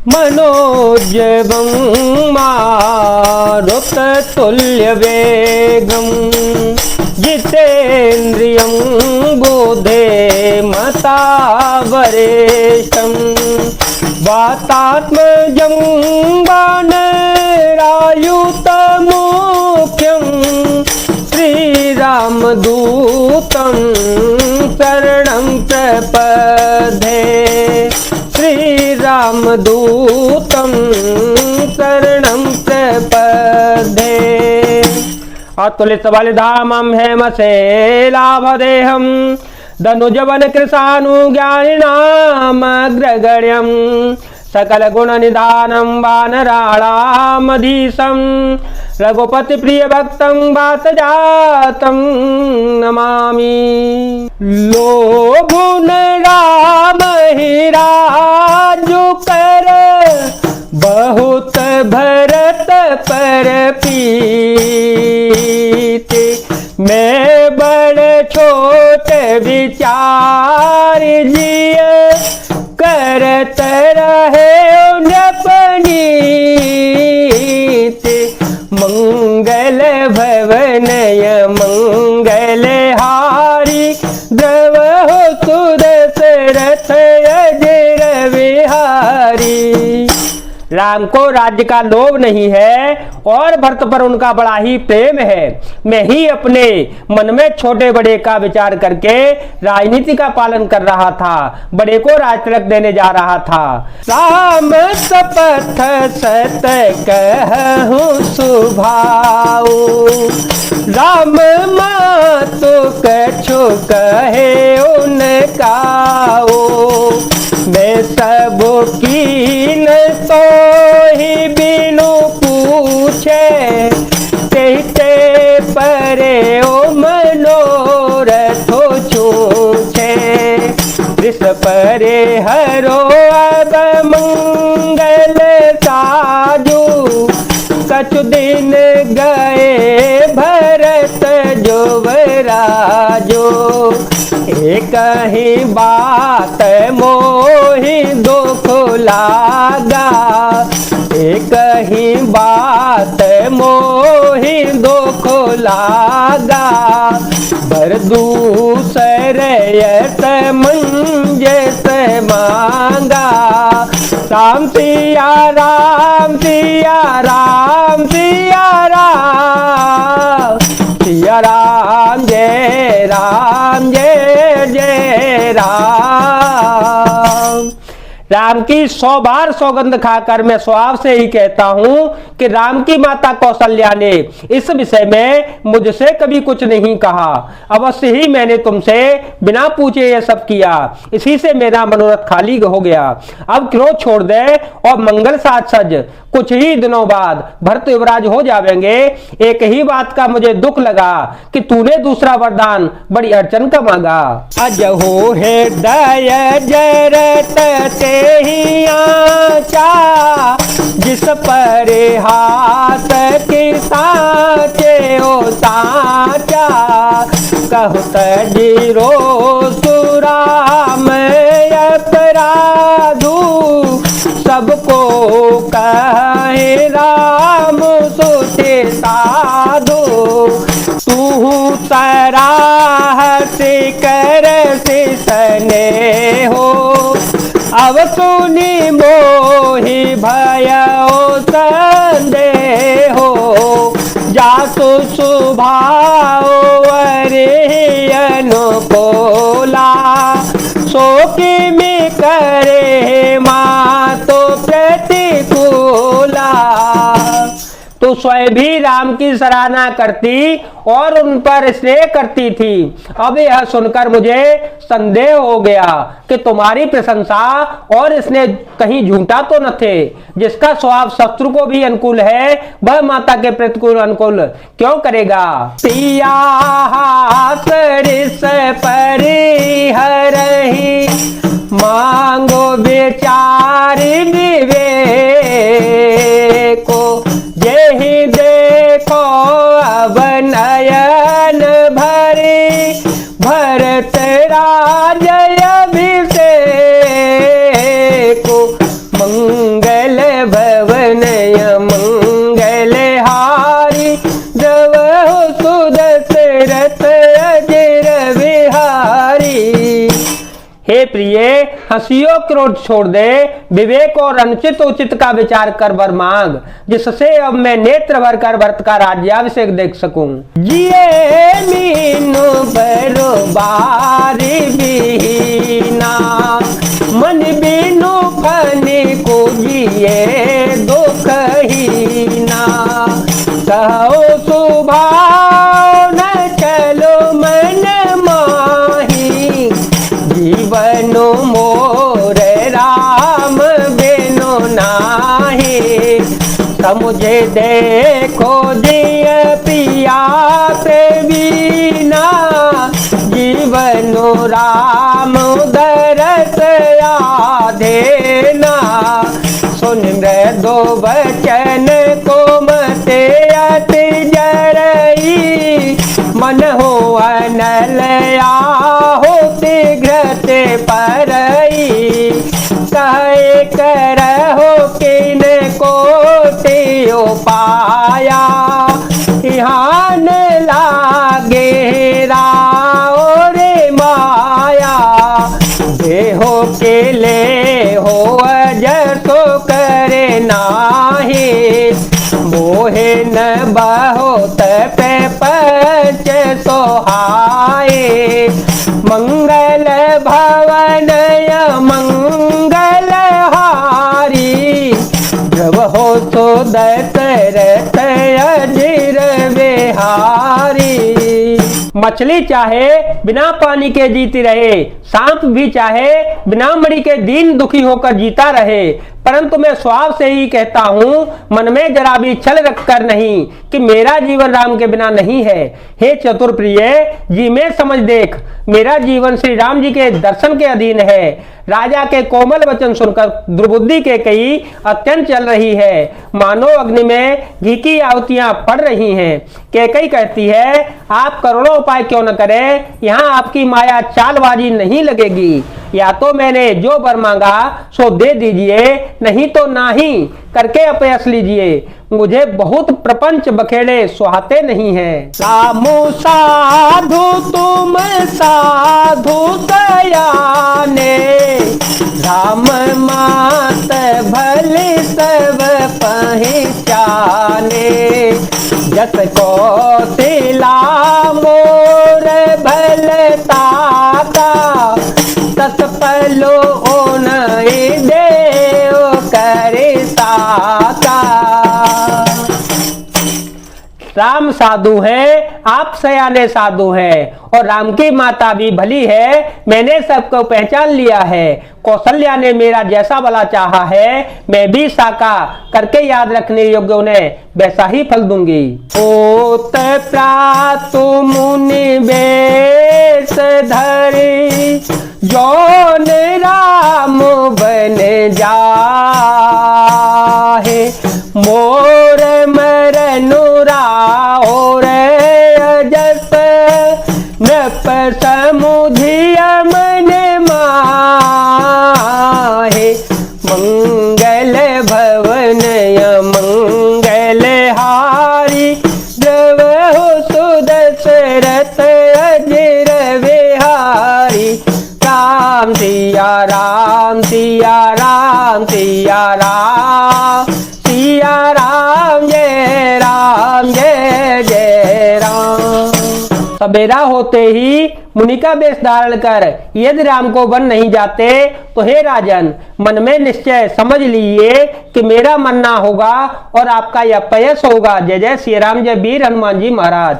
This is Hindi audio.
मनोजवं मारुततुल्यवेगं जितेन्द्रियं बुद्धे मतावरेशं वातात्मजं वानरायुतमुख्यं श्रीरामदूतं शरणं प्रपद्ये श्रीरामदूतं शरणं प्रपद्ये। अतुलित बलिधामं हेमशैलाभदेहं धनुजवन कृशानुज्ञानिनामग्रगण्यं सकल गुण निधानं वानराणामधीशं रघुपति प्रिय भक्तं वातजातं नमामि। लोभुन राम ही राजु कर बहुत भरत पर प्रीति मैं बड़ छोट विचार जिय करत रहे अपनीति मंगल भवनय मंगल हारी द्रवहु सुदशरथ अजर विहारी। राम को राज्य का लोभ नहीं है और भरत पर उनका बड़ा ही प्रेम है। मैं ही अपने मन में छोटे बड़े का विचार करके राजनीति का पालन कर रहा था, बड़े को राज तिलक देने जा रहा था। राम शपथ सत कहूं सुभाऊ राम मातु कछु कहे उनकाओ मैं सब कीन तो ही बिनु पूछे कहते परे ओ मनोरथो छूछे विष परे हरो अब मंगल साजू कछु दिन गए भरत जोवराजो एक ही बात मोहि दुख लागा एक ही बात मोहि दुख लागा बर दूसर यत मंजस मांगा राम सिया राम सिया राम सिया राम सिया राम जय जय राम। राम की 100 बार सौगंध खाकर मैं स्वभाव से ही कहता हूं कि राम की माता कौशल्या ने इस विषय में मुझसे कभी कुछ नहीं कहा। अवश्य ही मैंने तुमसे बिना पूछे यह सब किया, इसी से मेरा मनोरथ खाली हो गया। अब क्रोध छोड़ दे और मंगल साज सज। कुछ ही दिनों बाद भरत युवराज हो जाएंगे। एक ही बात का मुझे दुख लगा कि तूने दूसरा वरदान बड़ी अड़चन का मांगा। अजहो है दया जरत ही आचा जिस पर हाथ के साचे ओ साचा कहत जीरो सुराम अपराधु सबको कहे राम सुते साधु तू सराहत कर से सने हो अब सुनी मोहि भयो संदेहो जासु सुभाव अरे अनुकूला सो किमि करे मातो प्रतिकूला। तो स्वयं भी राम की सराहना करती और उन पर स्नेह करती थी। अब यह सुनकर मुझे संदेह हो गया कि तुम्हारी प्रशंसा और स्नेह कहीं झूठा तो न थे। जिसका स्वभाव शत्रु को भी अनुकूल है वह माता के प्रतिकूल अनुकूल क्यों करेगा। पिया सरिस परिहरहि मांगो विचार विवेको जेहि देखो अब नयन भरे भरत राज अभिषेको मंगल हंसियो क्रोध छोड़ दे, विवेक और अनुचित उचित का विचार कर वर मांग, जिससे अब मैं नेत्र भर कर भरत का राज्याभिषेक देख सकूं। जिए मीनू बरोबारी बीना, मन बीनू फनी को जिए दुख ही ना। कहो सुभाव न चलो मन माही, जीवन मोर राम बिनु नाही। समुझे देखो दिय पिया से बीना, जीवन राम दरस आधेना। सुन मृदु वचन को मते अति जरई, मन हो अनल आहुति घृत परई। कहे करहो किन कोटि उपाया, ध्यान लागे राओ रे माया। देहो के ले हो जसो करे नाही, मोहे न बहुत पे पच सोहाए। मंगल भवन मंगल हारी, जब हो तो दशरथ अजिर बिहारी। मछली चाहे बिना पानी के जीती रहे, सांप भी चाहे बिना मणि के दीन दुखी होकर जीता रहे, परंतु मैं स्वभाव से ही कहता हूं, मन में जरा भी छल रखकर नहीं, कि मेरा जीवन राम के बिना नहीं है। हे चतुर प्रिय जी, मैं समझ देख, मेरा जीवन श्री राम जी के दर्शन के अधीन है। राजा के कोमल वचन सुनकर दुर्बुद्धि के कई अत्यंत चल रही है, मानो अग्नि में घी की आहुतियां पड़ रही हैं। कैकई कहती है, आप करोड़ों उपाय क्यों न करें, यहाँ आपकी माया चालबाजी नहीं लगेगी। या तो मैंने जो वर मांगा सो दे दीजिए, नहीं तो नाही करके अपयस लीजिए। मुझे बहुत प्रपंच बखेड़े सुहाते नहीं है। रामो साधु तुम साधु दयाने, राम मात भले सब पहचाने। जस कौशला मोर भलता का, तस पलो ओनई देव करे साका। राम साधु है, आप सयाने साधु हैं, और राम की माता भी भली है, मैंने सबको पहचान लिया है। कौशल्या ने मेरा जैसा भला चाहा है, मैं भी साका करके याद रखने योग्य उन्हें वैसा ही फल दूंगी। ओत प्रातु मुनि बेश धरी, जौन राम बन जाहे। मोर मरनु राहो रे अजस, नप समुधिया मन माहे। मंगल भवन मंगल हारी, द्रव हो सुदशरथ अजिर बिहारी। राम सिया राम सिया राम सिया राम, सिया राम जय जय राम। सवेरा होते ही मुनि का वेश धारण कर यदि राम को वन नहीं जाते, तो हे राजन, मन में निश्चय समझ लीजिए कि मेरा मरना होगा और आपका यह अपयश होगा। जय जय श्री राम, जय वीर हनुमान जी महाराज।